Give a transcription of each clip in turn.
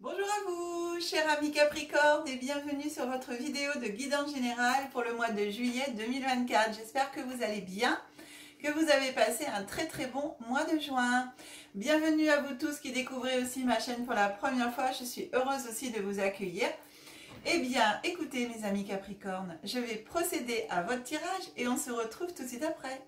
Bonjour à vous, chers amis Capricorne, et bienvenue sur votre vidéo de guidance générale pour le mois de juillet 2024. J'espère que vous allez bien, que vous avez passé un très bon mois de juin. Bienvenue à vous tous qui découvrez aussi ma chaîne pour la première fois. Je suis heureuse aussi de vous accueillir. Eh bien, écoutez mes amis Capricorne, je vais procéder à votre tirage et on se retrouve tout de suite après.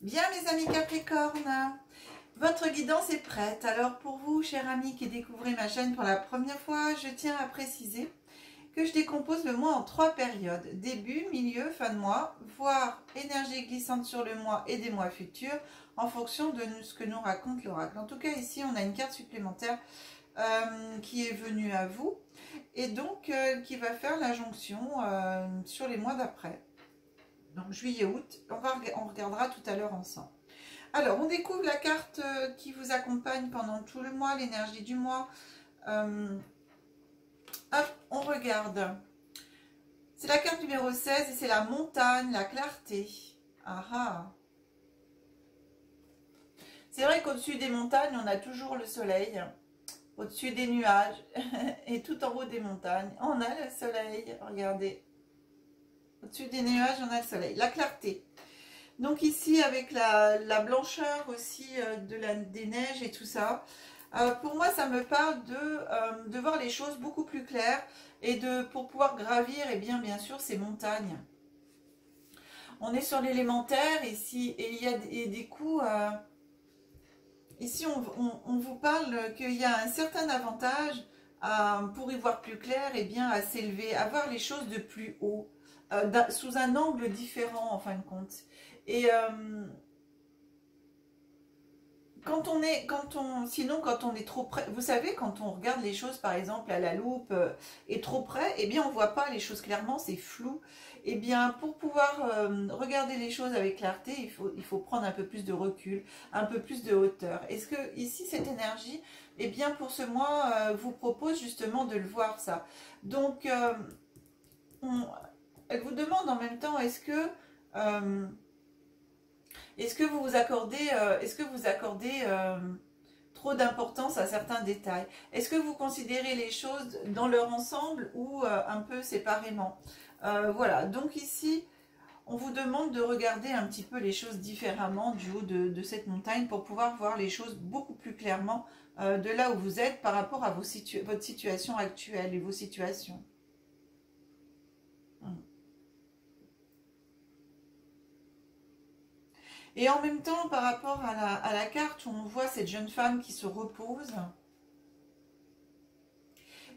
Bien mes amis Capricorne, votre guidance est prête. Alors pour vous, chers amis qui découvrez ma chaîne pour la première fois, je tiens à préciser que je décompose le mois en 3 périodes. Début, milieu, fin de mois, voire énergie glissante sur le mois et des mois futurs en fonction de ce que nous raconte l'oracle. En tout cas, ici, on a une carte supplémentaire qui est venue à vous et donc qui va faire la jonction sur les mois d'après. Donc juillet-août, on regardera tout à l'heure ensemble. Alors, on découvre la carte qui vous accompagne pendant tout le mois, l'énergie du mois. Hop, on regarde. C'est la carte numéro 16 et c'est la montagne, la clarté. Ah ah. C'est vrai qu'au-dessus des montagnes, on a toujours le soleil. Au-dessus des nuages et tout en haut des montagnes, on a le soleil. Regardez. Au-dessus des nuages, on a le soleil. La clarté. Donc ici, avec la blancheur aussi des neiges et tout ça, pour moi, ça me parle de voir les choses beaucoup plus claires et pour pouvoir gravir, et bien sûr, ces montagnes. On est sur l'élémentaire ici et il y a des coups... ici, on vous parle qu'il y a un certain avantage pour y voir plus clair, et bien à s'élever, à voir les choses de plus haut, sous un angle différent en fin de compte. Et sinon quand on est trop près, vous savez, quand on regarde les choses par exemple à la loupe et trop près, eh bien on voit pas les choses clairement, c'est flou. Eh bien pour pouvoir regarder les choses avec clarté, il faut prendre un peu plus de recul, un peu plus de hauteur. Est-ce que ici cette énergie, eh bien pour ce mois, vous propose justement de le voir ça. Donc elle vous demande en même temps, est-ce que vous vous accordez, trop d'importance à certains détails? Est-ce que vous considérez les choses dans leur ensemble ou un peu séparément? Voilà, donc ici, on vous demande de regarder un petit peu les choses différemment du haut de cette montagne pour pouvoir voir les choses beaucoup plus clairement de là où vous êtes par rapport à votre situation actuelle et vos situations. Et en même temps, par rapport à la carte où on voit cette jeune femme qui se repose,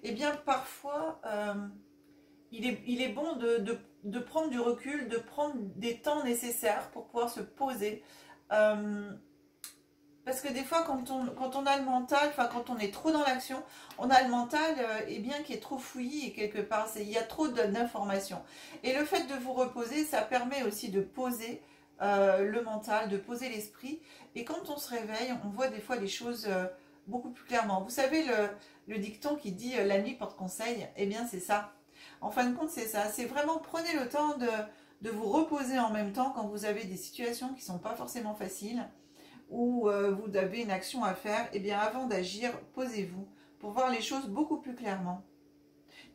eh bien parfois, il est bon de prendre du recul, de prendre des temps nécessaires pour pouvoir se poser. Parce que des fois, quand on a le mental, enfin quand on est trop dans l'action, on a le mental eh bien, qui est trop fouillis et quelque part, il y a trop d'informations. Et le fait de vous reposer, ça permet aussi de poser le mental, de poser l'esprit. Et quand on se réveille, on voit des fois les choses beaucoup plus clairement. Vous savez, le dicton qui dit la nuit porte conseil, eh bien c'est ça. En fin de compte, c'est ça. C'est vraiment, prenez le temps de vous reposer en même temps quand vous avez des situations qui ne sont pas forcément faciles, ou vous avez une action à faire. Eh bien avant d'agir, posez-vous pour voir les choses beaucoup plus clairement.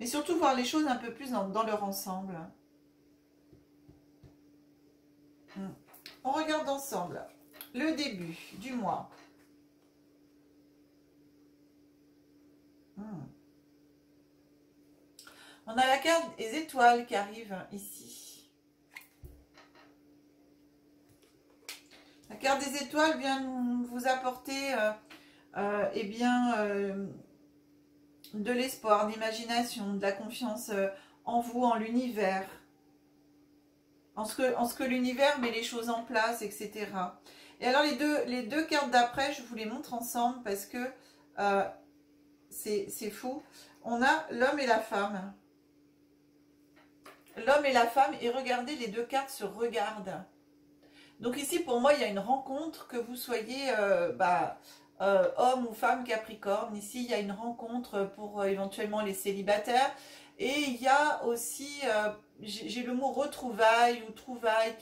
Mais surtout voir les choses un peu plus dans leur ensemble. On regarde ensemble le début du mois. On a la carte des étoiles qui arrive ici. La carte des étoiles vient vous apporter eh bien, de l'espoir, de l'imagination, de la confiance en vous, en l'univers. En ce que l'univers met les choses en place, etc. Et alors les deux cartes d'après, je vous les montre ensemble parce que c'est fou. On a l'homme et la femme. L'homme et la femme, et regardez, les deux cartes se regardent. Donc ici, pour moi, il y a une rencontre, que vous soyez homme ou femme Capricorne. Ici, il y a une rencontre pour éventuellement les célibataires. Et il y a aussi, j'ai le mot retrouvailles ou trouvailles,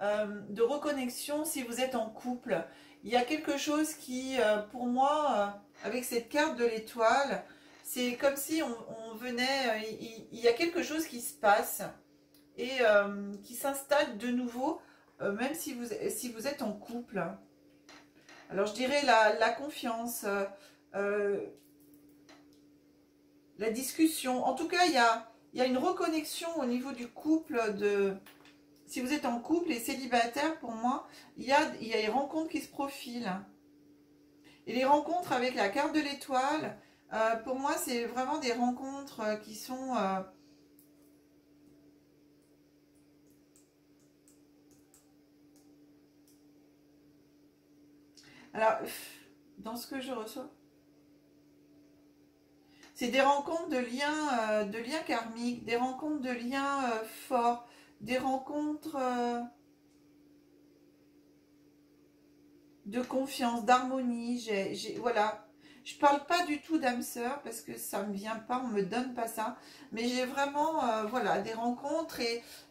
de reconnexion si vous êtes en couple. Il y a quelque chose qui, pour moi, avec cette carte de l'étoile, c'est comme si on venait, il y a quelque chose qui se passe et qui s'installe de nouveau, même si vous êtes en couple. Alors je dirais la confiance, la discussion. En tout cas, il y a une reconnexion au niveau du couple. Si vous êtes en couple et célibataire, pour moi, il y a les rencontres qui se profilent. Et les rencontres avec la carte de l'étoile, pour moi, c'est vraiment des rencontres qui sont... alors, dans ce que je reçois, c'est des rencontres de liens karmiques, des rencontres de liens forts, des rencontres de confiance, d'harmonie. Voilà. Je parle pas du tout d'âme sœur parce que ça me vient pas, on me donne pas ça. Mais j'ai vraiment, voilà, des rencontres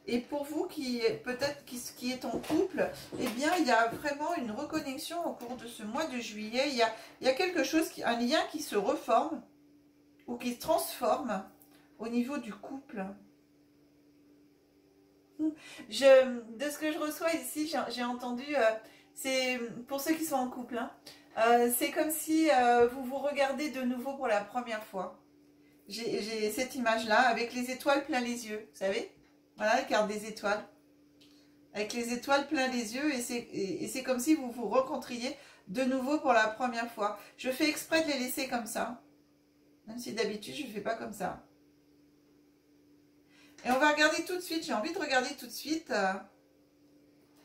et pour vous qui peut-être qui est en couple, eh bien, il y a vraiment une reconnexion au cours de ce mois de juillet. Il y a quelque chose, un lien qui se reforme ou qui se transforme au niveau du couple. De ce que je reçois ici, j'ai entendu, c'est pour ceux qui sont en couple, hein, c'est comme si vous vous regardez de nouveau pour la première fois. J'ai cette image-là avec les étoiles plein les yeux, vous savez? Voilà la carte des étoiles. Avec les étoiles plein les yeux et c'est comme si vous vous rencontriez de nouveau pour la première fois. Je fais exprès de les laisser comme ça, même si d'habitude je ne fais pas comme ça. Et on va regarder tout de suite, j'ai envie de regarder tout de suite.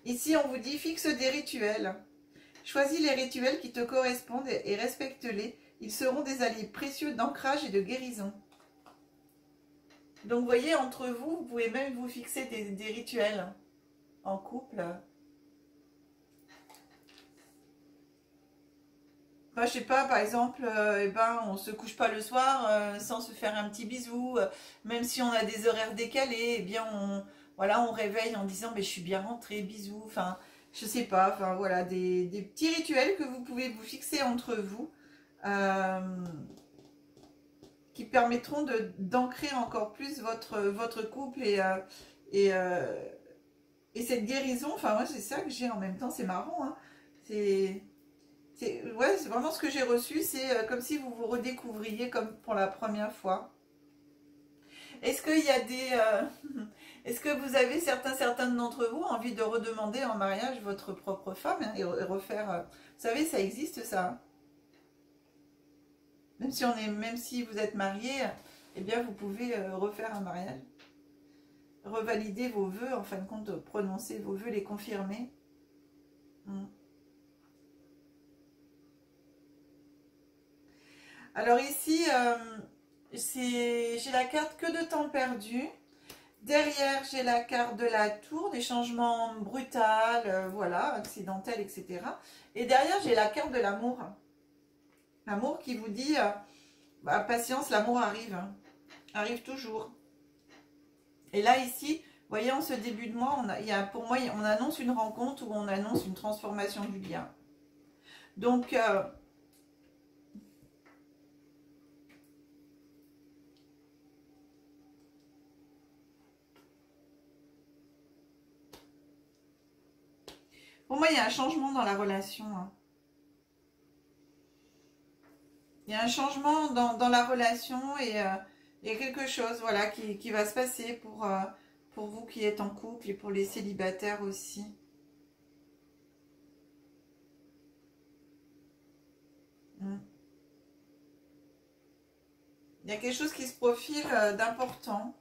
Ici, on vous dit fixe des rituels. Choisis les rituels qui te correspondent et respecte-les. Ils seront des alliés précieux d'ancrage et de guérison. Donc, vous voyez, entre vous, vous pouvez même vous fixer des rituels en couple. Enfin, je sais pas, par exemple, on se couche pas le soir sans se faire un petit bisou. Même si on a des horaires décalés, eh bien, voilà, on réveille en disant, mais je suis bien rentrée, bisous. Enfin, je sais pas, enfin, voilà, des petits rituels que vous pouvez vous fixer entre vous qui permettront d'ancrer encore plus votre couple et, cette guérison. Enfin, moi, c'est ça que j'ai en même temps, c'est marrant, hein. Ouais, c'est vraiment ce que j'ai reçu, c'est comme si vous vous redécouvriez comme pour la première fois. Est-ce qu'il y a est-ce que vous avez certains d'entre vous envie de redemander en mariage votre propre femme, hein, et refaire... vous savez, ça existe ça, hein. Même si vous êtes marié, eh bien vous pouvez refaire un mariage. Revalider vos vœux, en fin de compte, prononcer vos vœux, les confirmer. Alors ici, j'ai la carte que de temps perdu. Derrière, j'ai la carte de la tour, des changements brutaux, voilà, accidentels, etc. Et derrière, j'ai la carte de l'amour. L'amour qui vous dit, patience, l'amour arrive, hein, arrive toujours. Et là, ici, vous voyez, en ce début de mois, pour moi, on annonce une rencontre ou on annonce une transformation du lien. Donc, pour moi, il y a un changement dans la relation, hein. Il y a un changement dans la relation et il y a quelque chose, voilà, qui va se passer pour vous qui êtes en couple et pour les célibataires aussi. Il y a quelque chose qui se profile d'important.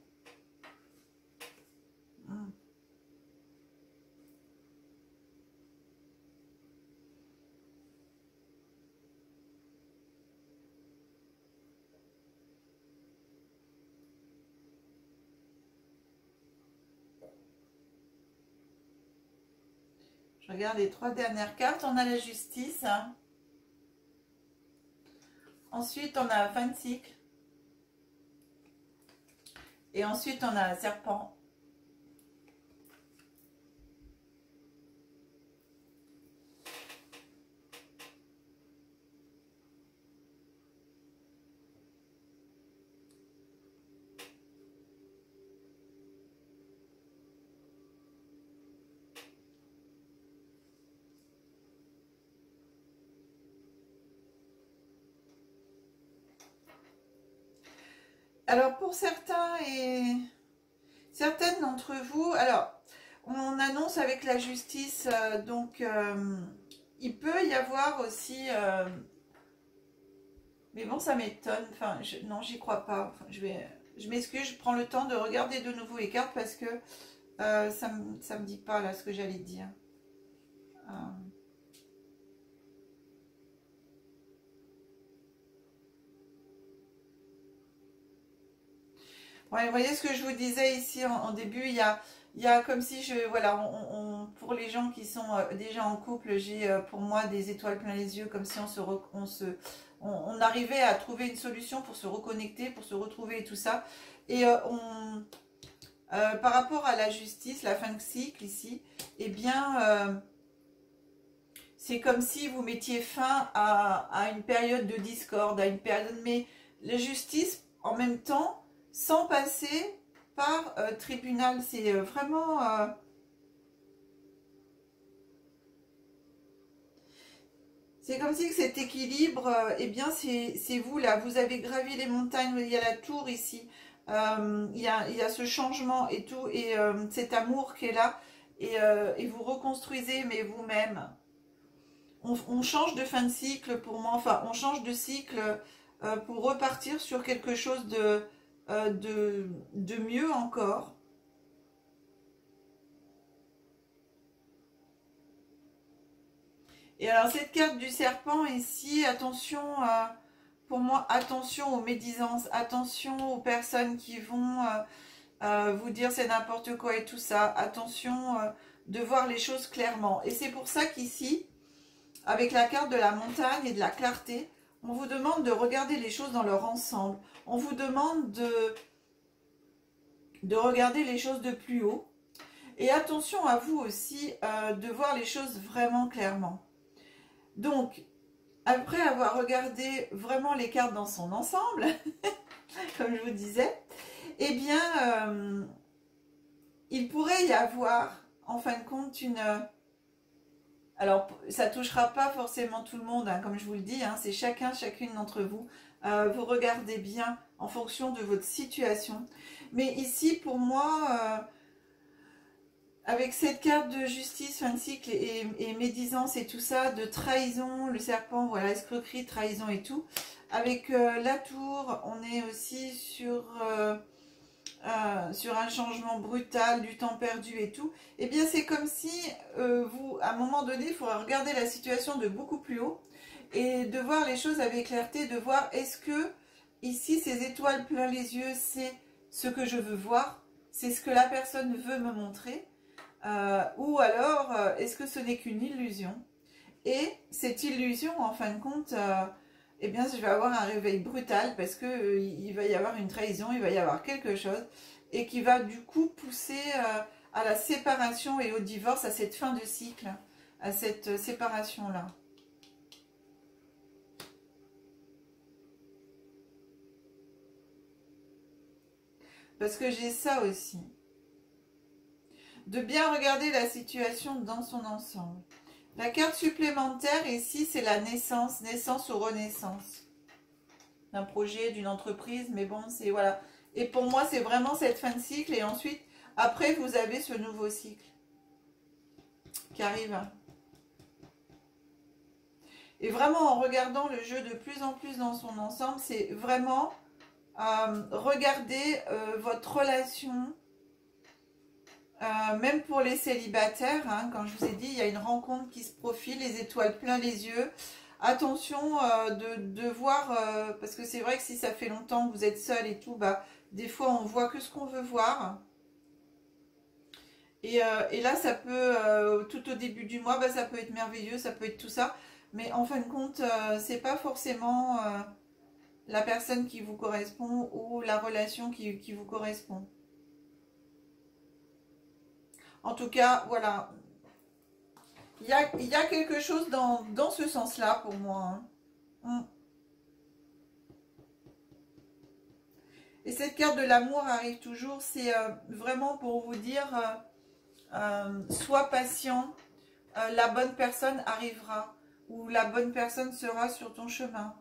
Je regarde les 3 dernières cartes. On a la justice. Ensuite, on a fin de cycle. Et ensuite, on a serpent. Alors, pour certains et certaines d'entre vous, alors, on annonce avec la justice, il peut y avoir aussi, mais bon, ça m'étonne, enfin, non, j'y crois pas, enfin, je m'excuse, je prends le temps de regarder de nouveau les cartes parce que ça me dit pas, là, ce que j'allais dire. Ouais, vous voyez ce que je vous disais ici en début, il y a comme si voilà, pour les gens qui sont déjà en couple, j'ai pour moi des étoiles plein les yeux, comme si on arrivait à trouver une solution pour se reconnecter, pour se retrouver et tout ça. Et par rapport à la justice, la fin de cycle ici, eh bien, c'est comme si vous mettiez fin à une période de discorde, à une période, mais la justice, en même temps, sans passer par tribunal. C'est vraiment... c'est comme si cet équilibre, eh bien, c'est vous là. Vous avez gravi les montagnes, il y a la tour ici. Il y a ce changement et tout, et cet amour qui est là. Et vous reconstruisez, mais vous-même. On change de fin de cycle pour moi. Enfin, on change de cycle pour repartir sur quelque chose de mieux encore. Et alors cette carte du serpent ici, attention, pour moi, attention aux médisances, attention aux personnes qui vont vous dire c'est n'importe quoi et tout ça. Attention de voir les choses clairement. Et c'est pour ça qu'ici, avec la carte de la montagne et de la clarté, on vous demande de regarder les choses dans leur ensemble. On vous demande de regarder les choses de plus haut. Et attention à vous aussi de voir les choses vraiment clairement. Donc, après avoir regardé vraiment les cartes dans son ensemble, comme je vous disais, eh bien, il pourrait y avoir, en fin de compte, alors, ça ne touchera pas forcément tout le monde, hein, comme je vous le dis, hein, c'est chacune d'entre vous. Vous regardez bien en fonction de votre situation. Mais ici, pour moi, avec cette carte de justice, fin de cycle et médisance et tout ça, de trahison, le serpent, voilà, escroquerie, trahison et tout. Avec la tour, on est aussi sur un changement brutal, du temps perdu et tout. Eh bien, c'est comme si vous, à un moment donné, il faudra regarder la situation de beaucoup plus haut et de voir les choses avec clarté, de voir est-ce que ici, ces étoiles plein les yeux, c'est ce que je veux voir, c'est ce que la personne veut me montrer. Ou alors, est-ce que ce n'est qu'une illusion? Et cette illusion, en fin de compte, eh bien, je vais avoir un réveil brutal parce que il va y avoir une trahison, il va y avoir quelque chose et qui va du coup pousser à la séparation et au divorce, à cette fin de cycle, à cette séparation-là. Parce que j'ai ça aussi. De bien regarder la situation dans son ensemble. La carte supplémentaire ici, c'est la naissance, naissance ou renaissance. D'un projet, d'une entreprise, mais bon, c'est voilà. Et pour moi, c'est vraiment cette fin de cycle. Et ensuite, après, vous avez ce nouveau cycle qui arrive. Et vraiment, en regardant le jeu de plus en plus dans son ensemble, c'est vraiment regarder votre relation. Même pour les célibataires, hein, quand je vous ai dit, il y a une rencontre qui se profile, les étoiles plein les yeux. Attention de voir, parce que c'est vrai que si ça fait longtemps que vous êtes seul et tout, bah, des fois on voit que ce qu'on veut voir. Et là, ça peut, tout au début du mois, bah, ça peut être merveilleux, ça peut être tout ça. Mais en fin de compte, c'est pas forcément la personne qui vous correspond ou la relation qui vous correspond. En tout cas, voilà. Il y a quelque chose dans ce sens-là pour moi, hein. Et cette carte de l'amour arrive toujours, c'est vraiment pour vous dire, sois patient, la bonne personne arrivera, ou la bonne personne sera sur ton chemin,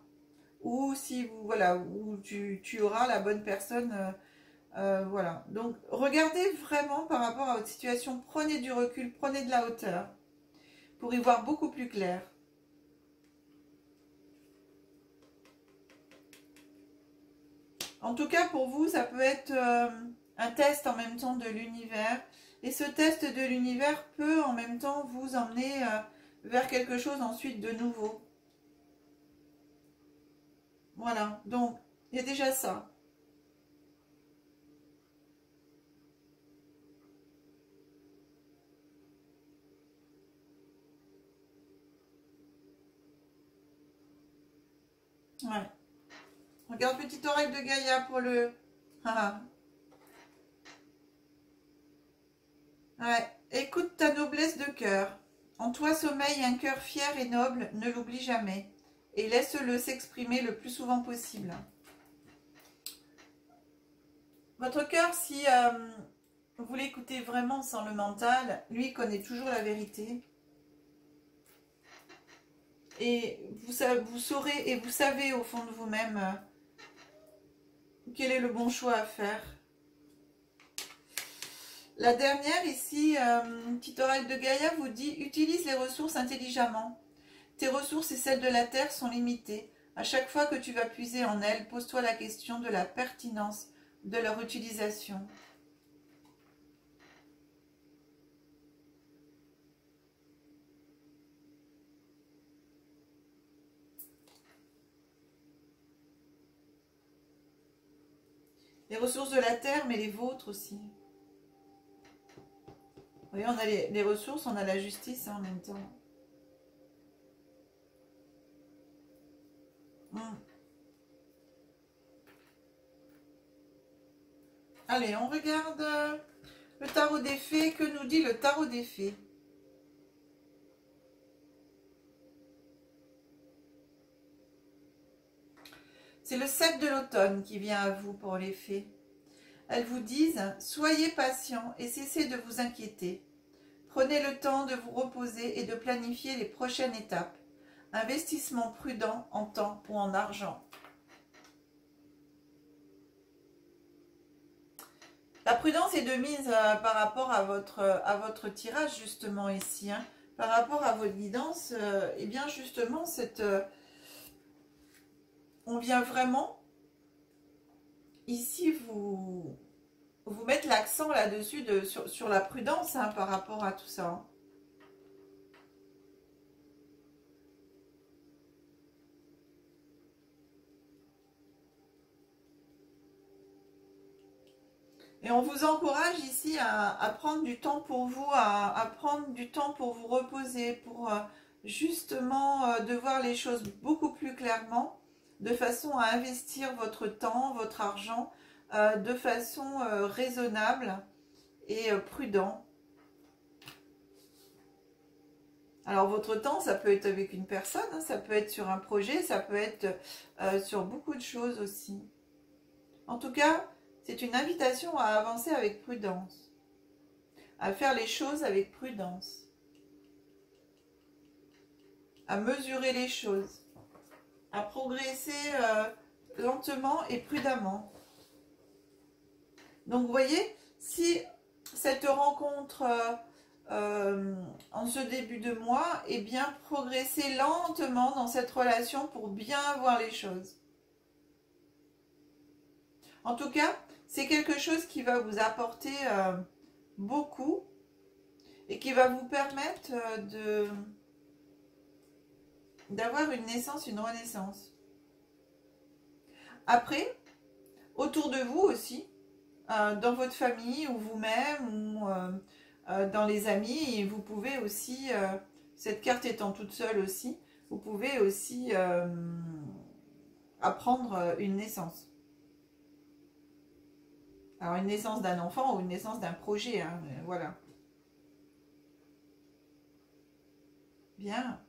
ou si vous, voilà, ou tu auras la bonne personne, voilà. Donc, regardez vraiment par rapport à votre situation, prenez du recul, prenez de la hauteur, pour y voir beaucoup plus clair. En tout cas, pour vous, ça peut être un test en même temps de l'univers. Et ce test de l'univers peut en même temps vous emmener vers quelque chose ensuite de nouveau. Voilà, donc il y a déjà ça. Ouais. Regarde, petite oreille de Gaïa pour le... Ah. Ouais. Écoute ta noblesse de cœur. En toi sommeille un cœur fier et noble, ne l'oublie jamais. Et laisse-le s'exprimer le plus souvent possible. Votre cœur, si vous l'écoutez vraiment sans le mental, lui connaît toujours la vérité. Et vous saurez et vous savez au fond de vous-même quel est le bon choix à faire. La dernière ici, petite oreille de Gaïa vous dit « Utilise les ressources intelligemment. Tes ressources et celles de la Terre sont limitées. À chaque fois que tu vas puiser en elles, pose-toi la question de la pertinence de leur utilisation. » Les ressources de la Terre, mais les vôtres aussi. Vous voyez, on a les ressources, on a la justice en même temps. Allez, on regarde le tarot des fées. Que nous dit le tarot des fées? C'est le 7 de l'automne qui vient à vous pour les fées. Elles vous disent « Soyez patient et cessez de vous inquiéter. Prenez le temps de vous reposer et de planifier les prochaines étapes. Investissement prudent en temps ou en argent. » La prudence est de mise par rapport à votre tirage justement ici. Hein. Par rapport à votre guidance, et bien justement, on vient vraiment ici vous mettre l'accent là-dessus sur la prudence hein, par rapport à tout ça. Hein. Et on vous encourage ici à prendre du temps pour vous, à prendre du temps pour vous reposer, pour justement de voir les choses beaucoup plus clairement, de façon à investir votre temps, votre argent, de façon raisonnable et prudent. Alors votre temps, ça peut être avec une personne, hein, ça peut être sur un projet, ça peut être sur beaucoup de choses aussi. En tout cas, c'est une invitation à avancer avec prudence, à faire les choses avec prudence, à mesurer les choses, à progresser lentement et prudemment. Donc vous voyez, si cette rencontre en ce début de mois, eh bien progressez lentement dans cette relation pour bien voir les choses. En tout cas, c'est quelque chose qui va vous apporter beaucoup et qui va vous permettre d'avoir une naissance, une renaissance. Après, autour de vous aussi, dans votre famille ou vous-même, ou dans les amis. Et vous pouvez aussi, cette carte étant toute seule aussi, vous pouvez aussi apprendre une naissance. Alors une naissance d'un enfant ou une naissance d'un projet, hein, voilà. Bien.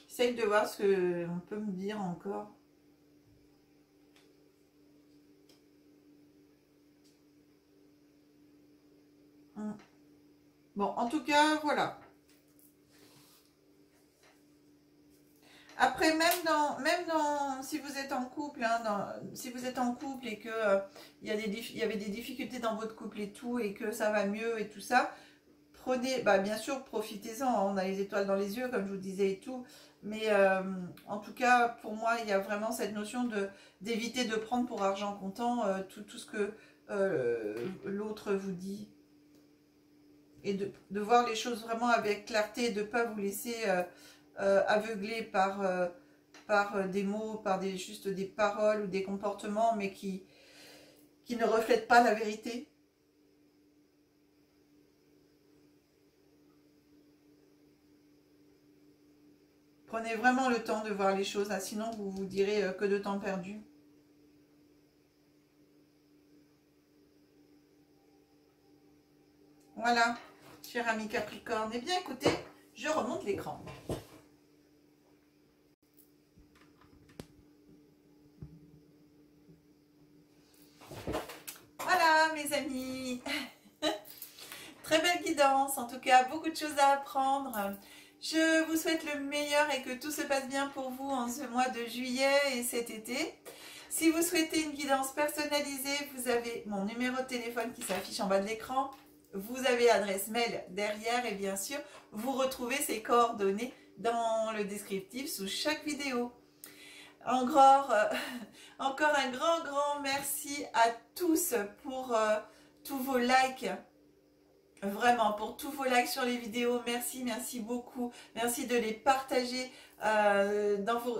J'essaye de voir ce qu'on peut me dire encore. Bon, en tout cas, voilà. Après, même dans si vous êtes en couple, hein, si vous êtes en couple et que il y avait des difficultés dans votre couple et tout, et que ça va mieux et tout ça, prenez, bah bien sûr, profitez-en. Hein, on a les étoiles dans les yeux, comme je vous disais et tout. Mais en tout cas, pour moi, il y a vraiment cette notion d'éviter de prendre pour argent comptant tout ce que l'autre vous dit. Et de voir les choses vraiment avec clarté, de ne pas vous laisser aveugler par des mots, par juste des paroles ou des comportements, mais qui ne reflètent pas la vérité. Prenez vraiment le temps de voir les choses, hein, sinon vous vous direz que de temps perdu. Voilà, cher ami Capricorne. Eh bien, écoutez, je remonte l'écran. Voilà, mes amis. Très belle guidance, en tout cas, beaucoup de choses à apprendre. Je vous souhaite le meilleur et que tout se passe bien pour vous en ce mois de juillet et cet été. Si vous souhaitez une guidance personnalisée, vous avez mon numéro de téléphone qui s'affiche en bas de l'écran. Vous avez l'adresse mail derrière et bien sûr, vous retrouvez ces coordonnées dans le descriptif sous chaque vidéo. Encore un grand merci à tous pour tous vos likes. Vraiment, pour tous vos likes sur les vidéos, merci beaucoup. Merci de les partager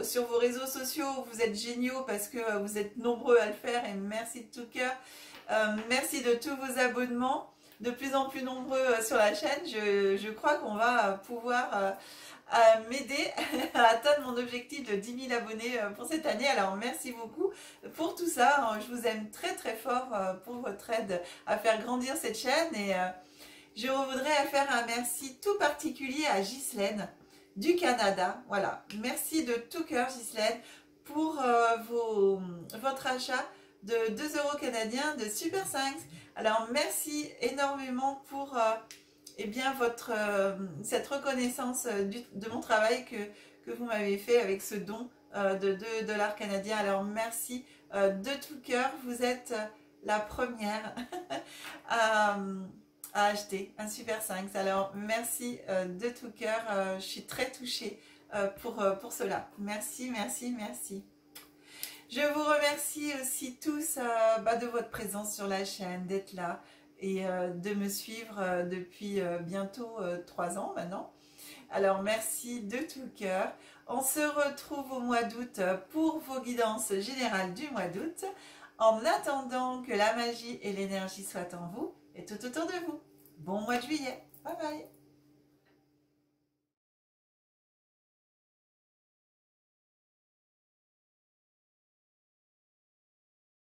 sur vos réseaux sociaux. Vous êtes géniaux parce que vous êtes nombreux à le faire et merci de tout cœur. Merci de tous vos abonnements, de plus en plus nombreux sur la chaîne. Je crois qu'on va pouvoir m'aider à atteindre mon objectif de 10 000 abonnés pour cette année. Alors merci beaucoup pour tout ça. Je vous aime très fort pour votre aide à faire grandir cette chaîne et je voudrais faire un merci tout particulier à Ghislaine du Canada. Voilà, merci de tout cœur Ghislaine pour votre achat de 2 € canadiens de Super 5. Alors merci énormément pour eh bien, cette reconnaissance de mon travail que vous m'avez fait avec ce don de 2 $ canadiens. Alors merci de tout cœur, vous êtes la première à acheter un Super 5. Alors merci de tout cœur, je suis très touchée pour cela. Merci. Je vous remercie aussi tous de votre présence sur la chaîne, d'être là et de me suivre depuis bientôt 3 ans maintenant. Alors merci de tout cœur. On se retrouve au mois d'août pour vos guidances générales du mois d'août. En attendant que la magie et l'énergie soient en vous et tout autour de vous. Bon mois de juillet. Bye bye.